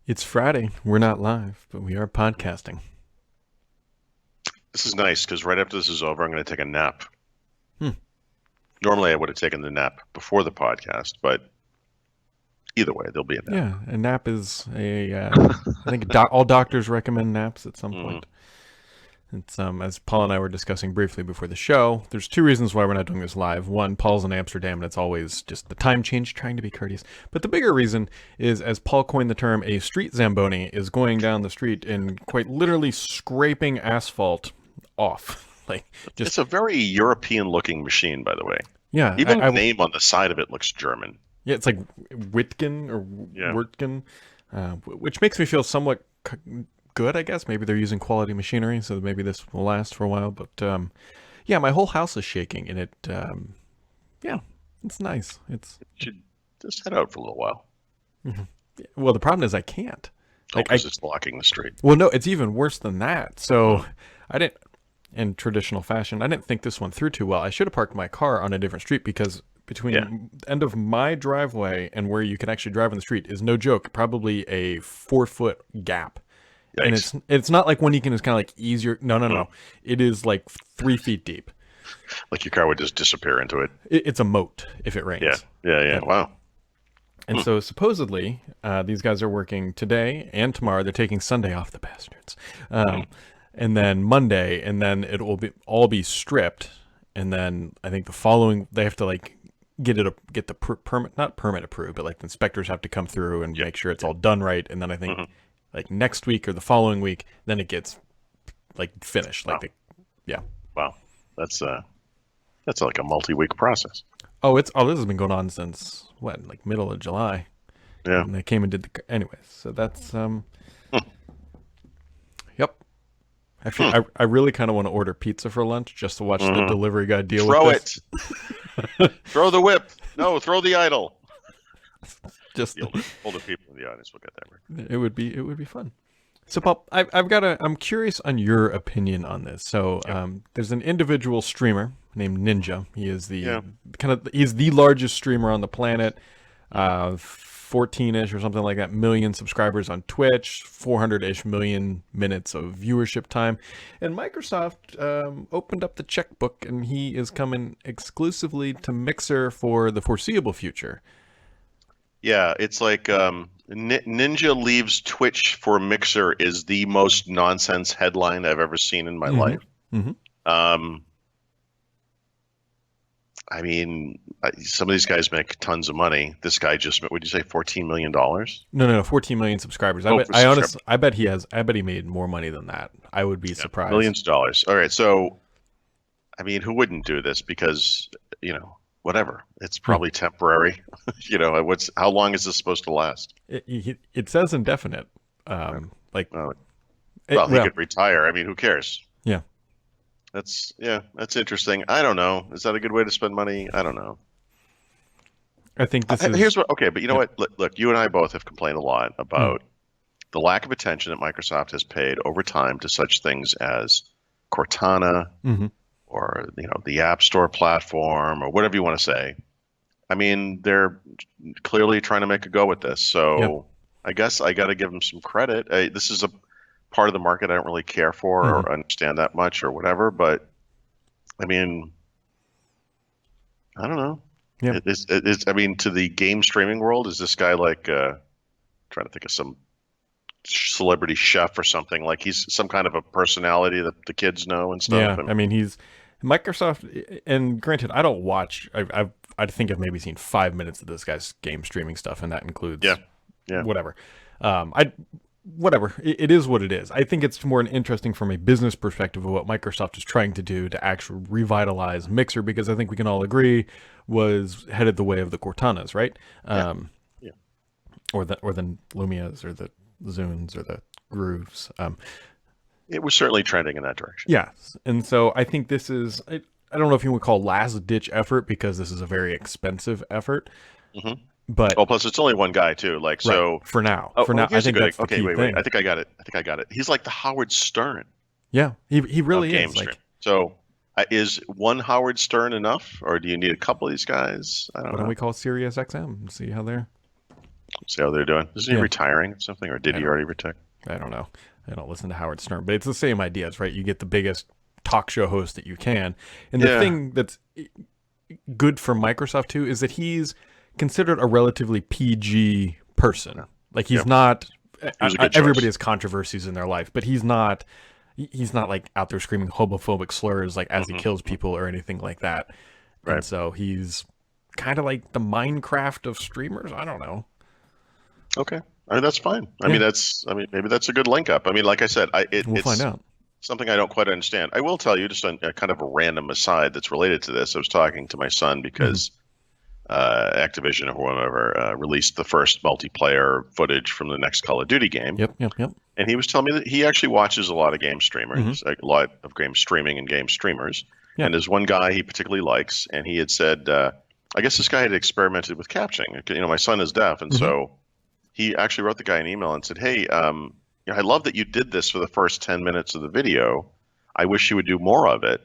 It's Friday. We're not live, but we are podcasting. This is nice because right after this is over, I'm going to take a nap. Hmm. Normally, I would have taken the nap before the podcast, but either way, there'll be a nap. Yeah, a nap is I think all doctors recommend naps at some Mm, point. It's as Paul and I were discussing briefly before the show. There's two reasons why we're not doing this live. One, Paul's in Amsterdam, and it's always just the time change, trying to be courteous. But the bigger reason is, as Paul coined the term, a street zamboni is going down the street and quite literally scraping asphalt off, like just It's a very European-looking machine, by the way. yeah. Even the name on the side of it looks German. Yeah, it's like Witgen or Yeah. Wirtgen, which makes me feel somewhat good, I guess. Maybe they're using quality machinery, so maybe this will last for a while. But yeah, my whole house is shaking, and yeah, it's nice. It's Should just head out for a little while. well, the problem is I can't. Oh, Like because it's blocking the street. well, no, it's even worse than that. So I didn't, in traditional fashion, I didn't think this one through too well. I should have parked my car on a different street because between Yeah. the end of my driveway and where you can actually drive on the street is no joke, probably a 4 foot gap. And Yikes. it's not like one you can just kind of like easier. No, no, Mm. no. It is like 3 feet deep. Like your car would just disappear into it. It's a moat if it rains. Yeah. Yeah. Yeah. Wow. And so supposedly, these guys are working today and tomorrow. They're taking Sunday off, the bastards. And then Monday, and then it will be all be stripped. And then I think the following, they have to like get the permit, not permit approved, but like the inspectors have to come through and make sure it's all done right. And then I think like next week or the following week, then it gets like finished. Like Wow. yeah. Wow. That's like a multi-week process. This has been going on since what, like middle of July. Yeah. And they came and did anyways. So that's yep. Actually, I really kind of want to order pizza for lunch just to watch the delivery guy deal Throw with this. it. Throw the whip. No, throw the idol. Just The older people in the audience will get that right. it would be fun. So, Paul, I'm curious on your opinion on this. So, there's an individual streamer named Ninja. He is he's the largest streamer on the planet. 14-ish or something like that million subscribers on Twitch, 400-ish million minutes of viewership time. And Microsoft opened up the checkbook, and he is coming exclusively to Mixer for the foreseeable future. Yeah, it's like Ninja leaves Twitch for Mixer is the most nonsense headline I've ever seen in my life. Mm-hmm. I mean, some of these guys make tons of money. This guy just, would you say $14 million? No, 14 million subscribers. I bet he made more money than that. I would be surprised. Millions of dollars. All right, so, I mean, who wouldn't do this? Because, whatever. It's probably temporary. How long is this supposed to last? It says indefinite. Like, Well, he could retire. I mean, who cares? Yeah. That's interesting. I don't know. Is that a good way to spend money? I don't know. I think this is. Here's what. Okay, but you know what? Look, you and I both have complained a lot about the lack of attention that Microsoft has paid over time to such things as Cortana or the App Store platform or whatever you want to say. I mean, they're clearly trying to make a go at this. So I guess I got to give them some credit. This is a part of the market I don't really care for or understand that much or whatever. But I mean, I don't know. Yeah. I mean, to the game streaming world, is this guy like trying to think of some celebrity chef or something? Like he's some kind of a personality that the kids know and stuff. Yeah, I mean he's Microsoft. And granted, I don't watch. I think I've maybe seen 5 minutes of this guy's game streaming stuff, and that includes whatever. Whatever. It is what it is. I think it's more interesting from a business perspective of what Microsoft is trying to do to actually revitalize Mixer, because I think we can all agree was headed the way of the Cortanas, right? Or the Lumias or the Zunes or the Grooves. It was certainly trending in that direction. Yes. And so I think this is, I don't know if you would call last ditch effort, because this is a very expensive effort. But plus it's only one guy too. Like so right, for now, I here's think that's the key wait. thing. I think I got it. He's like the Howard Stern. Yeah, he really game is. stream. So is one Howard Stern enough, or do you need a couple of these guys? I don't know. Why don't we call Sirius XM and see how they're? See how they're doing. Is he retiring or something, or did he already retire? I don't know. I don't listen to Howard Stern, but it's the same ideas, right? You get the biggest talk show host that you can. And the thing that's good for Microsoft too is that he's considered a relatively PG person. Like he's not. Everybody has controversies in their life, but he's not. He's not like out there screaming homophobic slurs like as he kills people or anything like that. Right. And so he's kind of like the Minecraft of streamers. I don't know. Okay. I mean, that's fine. I mean, maybe that's a good link up. I mean, like I said, we'll find out. Something I don't quite understand. I will tell you, just on kind of a random aside that's related to this. I was talking to my son because Activision or whatever released the first multiplayer footage from the next Call of Duty game. Yep. And he was telling me that he actually watches a lot of game streamers, a lot of game streaming and game streamers. And there's one guy he particularly likes, and he had said, I guess this guy had experimented with captioning. You know, my son is deaf, and so he actually wrote the guy an email and said, hey, I love that you did this for the first 10 minutes of the video. I wish you would do more of it.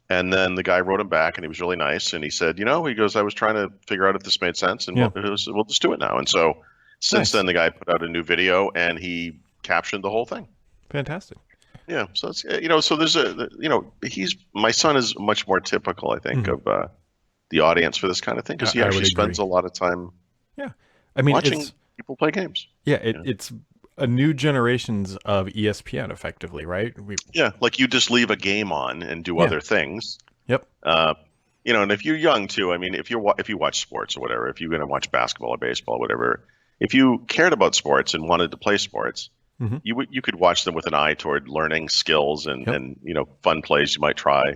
And then the guy wrote him back, and he was really nice. And he said, he goes, I was trying to figure out if this made sense, and we'll just do it now. And so since then, the guy put out a new video, and he captioned the whole thing. Fantastic. Yeah. So it's, so there's my son is much more typical, I think, of the audience for this kind of thing, because he actually spends a lot of time watching people play games. Yeah, it's a new generations of ESPN, effectively, right? Like you just leave a game on and do other things. Yep. And if you're young too, I mean, if you watch sports or whatever, if you're going to watch basketball or baseball or whatever, if you cared about sports and wanted to play sports, you could watch them with an eye toward learning skills and fun plays you might try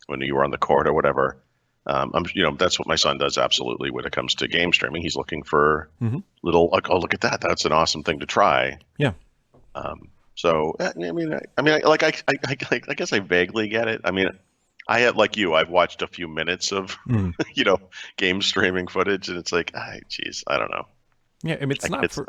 when you were on the court or whatever. That's what my son does absolutely when it comes to game streaming. He's looking for little, like, oh, look at that. That's an awesome thing to try. Yeah. So, I guess I vaguely get it. I mean, I had, like you, I've watched a few minutes of, game streaming footage, and it's like, geez, I don't know. Yeah. I mean, if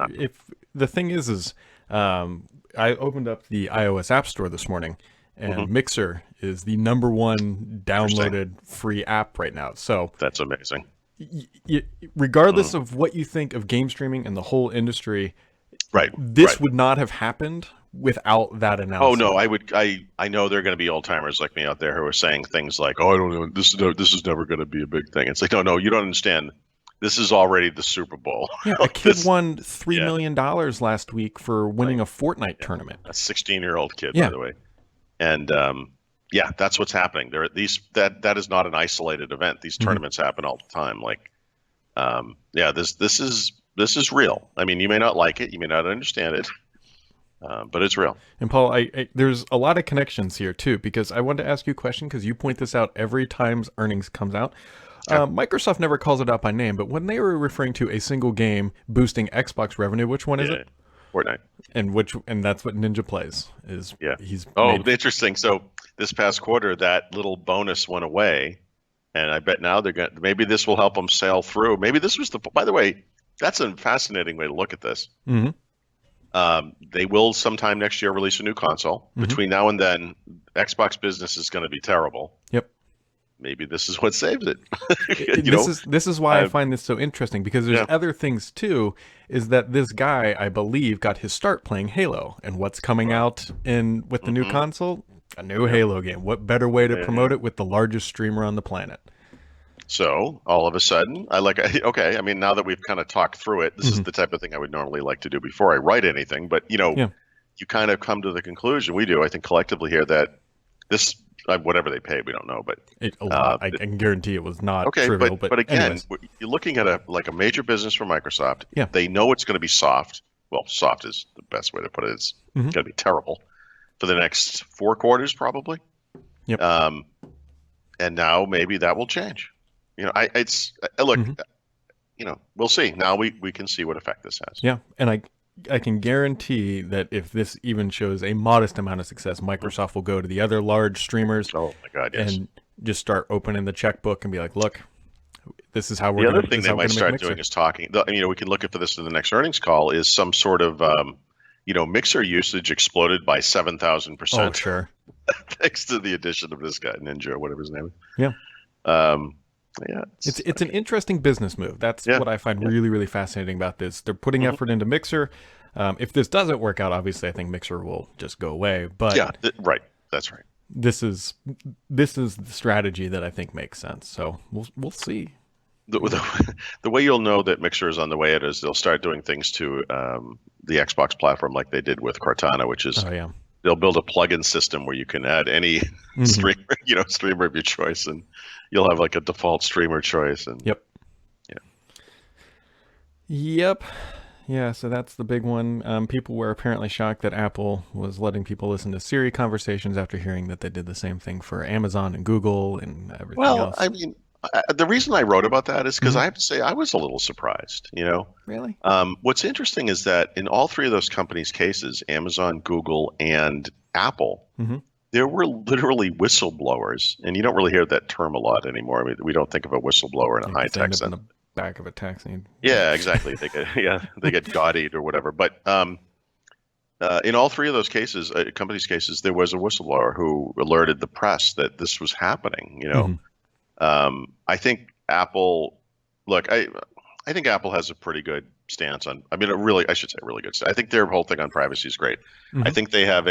the thing is, I opened up the iOS App Store this morning, and Mixer is the #1 downloaded free app right now. So that's amazing. Regardless of what you think of game streaming and the whole industry, this would not have happened without that announcement. Oh no, I know there are going to be old timers like me out there who are saying things like, "Oh, I don't know, this is never going to be a big thing." It's like, no, you don't understand. This is already the Super Bowl. Yeah, a kid won $3 million last week for winning a Fortnite tournament. A 16-year-old kid, by the way. And that's what's happening. That is not an isolated event. These tournaments happen all the time. Like, this is real. I mean, you may not like it, you may not understand it, but it's real. And Paul, there's a lot of connections here too, because I wanted to ask you a question because you point this out every time earnings comes out. Microsoft never calls it out by name, but when they were referring to a single game boosting Xbox revenue, which one is it? Fortnite. And that's what Ninja plays. Interesting. So this past quarter, that little bonus went away, and I bet now maybe this will help them sail through. Maybe this was by the way, that's a fascinating way to look at this. They will sometime next year release a new console. Between now and then, Xbox business is going to be terrible. Yep. Maybe this is what saves it. This is why I find this so interesting, because there's other things too. Is that this guy, I believe, got his start playing Halo, and what's coming out with the new console? A new Halo game. What better way to promote it with the largest streamer on the planet? So all of a sudden, I mean, now that we've kind of talked through it, this is the type of thing I would normally like to do before I write anything. But you kind of come to the conclusion, we do, I think, collectively here, that this. Whatever they pay, we don't know, but a lot. I can guarantee it was not trivial. But again, you're looking at a major business for Microsoft. Yeah. They know it's going to be soft. Well, soft is the best way to put it. It's going to be terrible for the next 4 quarters, probably. Yep. And now maybe that will change. We'll see. Now we can see what effect this has. Yeah, and I can guarantee that if this even shows a modest amount of success, Microsoft will go to the other large streamers and just start opening the checkbook and be like, look, this is how we're going to The other thing they might start doing is talking. We can look at for this in the next earnings call, is some sort of, Mixer usage exploded by 7,000%. Oh, sure. Thanks to the addition of this guy, Ninja, or whatever his name is. Yeah. Yeah, It's an interesting business move. That's what I find really, really fascinating about this. They're putting effort into Mixer. If this doesn't work out, obviously, I think Mixer will just go away. But right. That's right. This is the strategy that I think makes sense. So we'll see. The way you'll know that Mixer is on the way is they'll start doing things to the Xbox platform like they did with Cortana, which is they'll build a plugin system where you can add any streamer of your choice, and you'll have like a default streamer choice. And Yep. Yeah, so that's the big one. People were apparently shocked that Apple was letting people listen to Siri conversations after hearing that they did the same thing for Amazon and Google and everything else. I mean, the reason I wrote about that is because I have to say I was a little surprised. Really? What's interesting is that in all three of those companies' cases, Amazon, Google, and Apple, there were literally whistleblowers, and you don't really hear that term a lot anymore. I mean, we don't think of a whistleblower in a high-tech sense. Back of a taxi. Yeah, exactly. They get gaudied or whatever. But in all three of those cases, companies' cases, there was a whistleblower who alerted the press that this was happening. I think Apple. Look, I think Apple has a pretty good stance on. I mean, I should say, really good stance. I think their whole thing on privacy is great. I think they have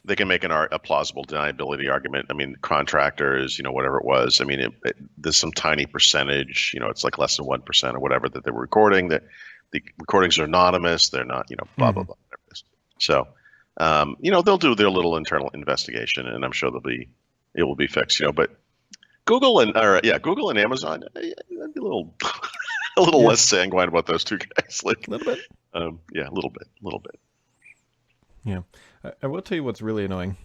they can make a plausible deniability argument. I mean, contractors, whatever it was. I mean, there's some tiny percentage, it's like less than 1% or whatever that they were recording. That the recordings are anonymous. They're not, blah blah blah. So, they'll do their little internal investigation, and I'm sure it will be fixed. But Google and Amazon, I'd be a little less sanguine about those two guys. Like a little bit. A little bit. Yeah. I will tell you what's really annoying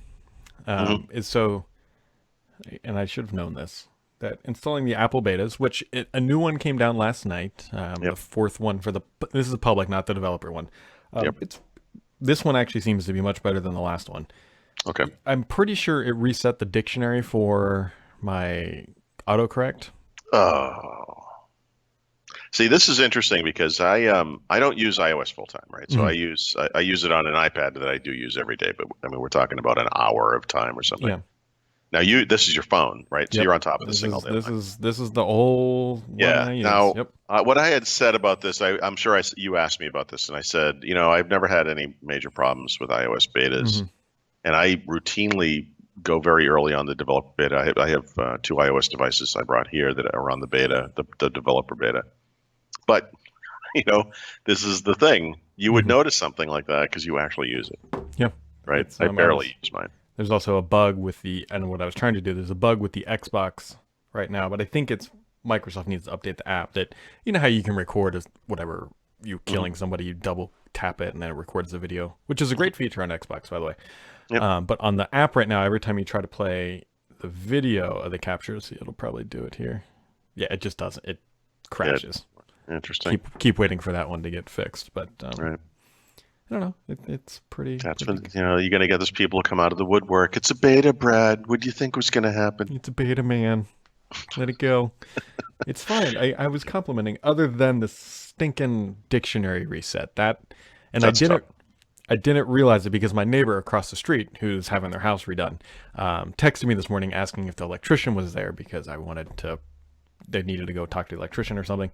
is and I should have known this, that installing the Apple betas, which a new one came down last night, the fourth one this is the public, not the developer one. This one actually seems to be much better than the last one. Okay. I'm pretty sure it reset the dictionary for my autocorrect. Oh. See, this is interesting because I don't use iOS full time, right? So I use it on an iPad that I do use every day, but I mean we're talking about an hour of time or something. Yeah. Now this is your phone, right? So you're on top of this thing all day. This is the old one I use. Now what I had said about this, I'm sure you asked me about this, and I said, I've never had any major problems with iOS betas, and I routinely go very early on the developer beta. I have 2 iOS devices I brought here that are on the beta, the developer beta. But, this is the thing. You would notice something like that because you actually use it. Yeah. Right? I barely use mine. There's also a bug with and what I was trying to do, there's a bug with the Xbox right now, but I think Microsoft needs to update the app that, how you can record whatever, you killing somebody, you double tap it and then it records the video, which is a great feature on Xbox, by the way. Yep. But on the app right now, every time you try to play the video of the capture, see, it'll probably do it here. Yeah, it just doesn't. It crashes. Interesting. Keep waiting for that one to get fixed, but right. I don't know. It's pretty. That's when you're gonna get those people to come out of the woodwork. It's a beta, Brad. What do you think was gonna happen? It's a beta, man. Let it go. It's fine. I was complimenting, other than the stinking dictionary reset I didn't realize it because my neighbor across the street, who's having their house redone, texted me this morning asking if the electrician was there because they needed to go talk to the electrician or something.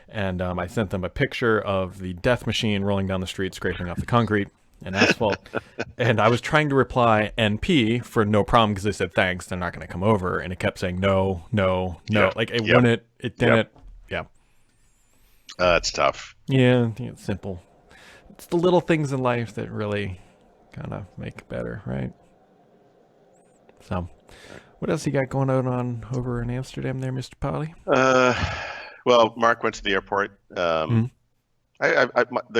And I sent them a picture of the death machine rolling down the street, scraping off the concrete and asphalt. And I was trying to reply NP for no problem because they said thanks, they're not going to come over. And it kept saying no. Like it wouldn't, it didn't. Yeah. It's tough. Yeah, it's simple. It's the little things in life that really kind of make it better, right? So, what else you got going on over in Amsterdam there, Mr. Polly? Well, Mark went to the airport. The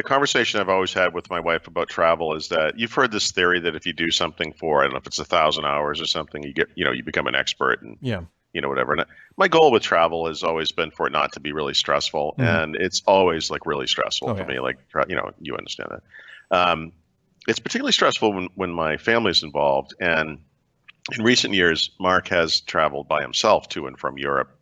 conversation I've always had with my wife about travel is that you've heard this theory that if you do something for, I don't know if it's 1,000 hours or something, you become an expert and whatever. And my goal with travel has always been for it not to be really stressful, and it's always like really stressful for me. Like you understand that. It's particularly stressful when my family's involved. And in recent years, Mark has traveled by himself to and from Europe.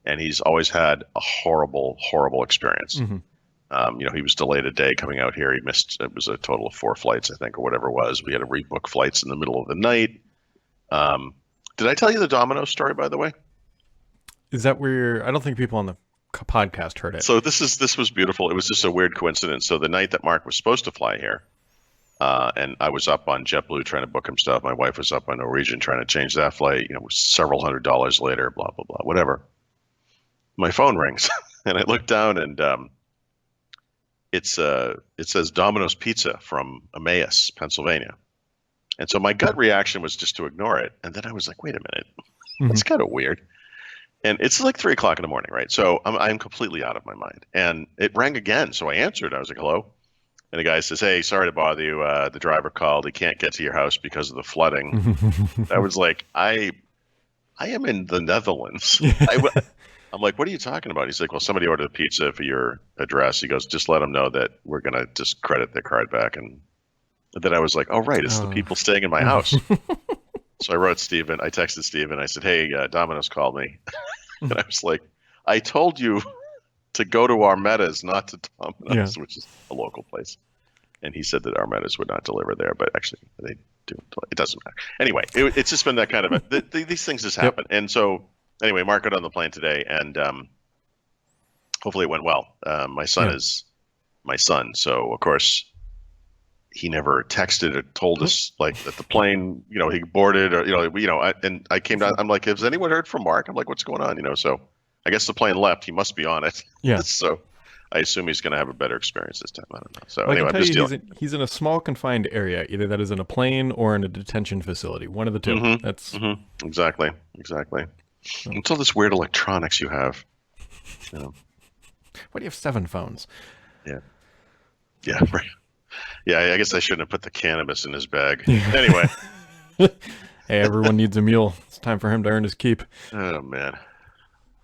And he's always had a horrible, horrible experience. He was delayed a day coming out here. He missed, it was a total of 4 flights, I think, or whatever it was. We had to rebook flights in the middle of the night. Did I tell you the Domino's story, by the way? Is that where I don't think people on the podcast heard it. So this was beautiful. It was just a weird coincidence. So the night that Mark was supposed to fly here, and I was up on JetBlue trying to book him stuff. My wife was up on Norwegian trying to change that flight. Several $100s later, blah blah blah, whatever. My phone rings, and I look down, and it says Domino's Pizza from Emmaus, Pennsylvania. And so my gut reaction was just to ignore it. And then I was like, wait a minute, that's kind of weird. And it's like 3 o'clock in the morning, right? So I'm completely out of my mind. And it rang again. So I answered. I was like, hello. And the guy says, hey, sorry to bother you. The driver called. He can't get to your house because of the flooding. I was like, I am in the Netherlands. I'm like, what are you talking about? He's like, well, somebody ordered a pizza for your address. He goes, just let them know that we're going to just credit their card back. And then I was like, oh, right. It's the people staying in my house. So I wrote Steven. I texted Steven. I said, hey, Domino's called me. And I was like, I told you to go to Armetta's, not to Domino's, which is a local place. And he said that Armetta's would not deliver there, but actually they do. It doesn't matter. Anyway, it's just been that kind of these things just happen. Yep. And so anyway, Mark got on the plane today, and hopefully it went well. My son is my son. So, of course, he never texted or told us like that the plane, he boarded or, and I came down. I'm like, has anyone heard from Mark? I'm like, what's going on? So I guess the plane left. He must be on it. Yeah. So I assume he's going to have a better experience this time. I don't know. So well, anyway, I can tell you he's in a small confined area. Either that is in a plane or in a detention facility. One of the two. Mm-hmm. That's exactly. So. It's all this weird electronics you have. What do you have 7 phones? Yeah. Yeah. Right. Yeah, I guess I shouldn't have put the cannabis in his bag. Anyway. Hey, everyone needs a mule. It's time for him to earn his keep. Oh, man.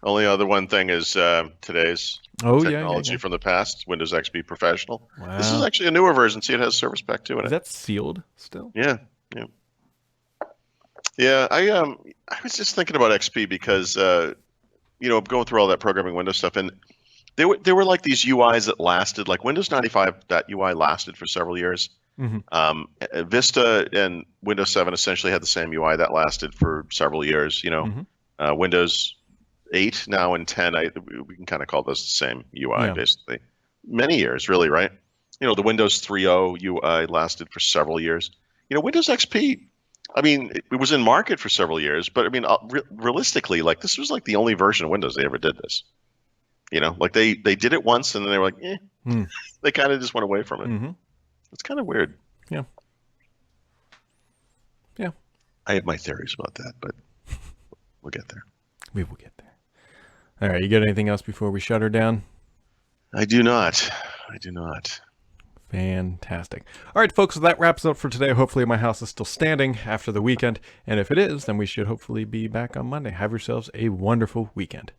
Only other one thing is today's technology from the past, Windows XP Professional. Wow. This is actually a newer version. See, it has Service Pack 2 in it. Is that sealed still? Yeah. Yeah, I was just thinking about XP because, going through all that programming Windows stuff, and there were like these UIs that lasted, like Windows 95, that UI lasted for several years. Mm-hmm. Vista and Windows 7 essentially had the same UI that lasted for several years. Windows 8 now and 10, we can kind of call those the same UI basically. Many years, really, right? The Windows 3.0 UI lasted for several years. Windows XP, I mean, it was in market for several years, but I mean, realistically, like this was like the only version of Windows they ever did this. Like they did it once and then they were like, They kind of just went away from it. Mm-hmm. It's kind of weird. Yeah. Yeah. I have my theories about that, but we'll get there. We will get there. All right. You got anything else before we shut her down? I do not. Fantastic. All right, folks, so that wraps up for today. Hopefully my house is still standing after the weekend. And if it is, then we should hopefully be back on Monday. Have yourselves a wonderful weekend.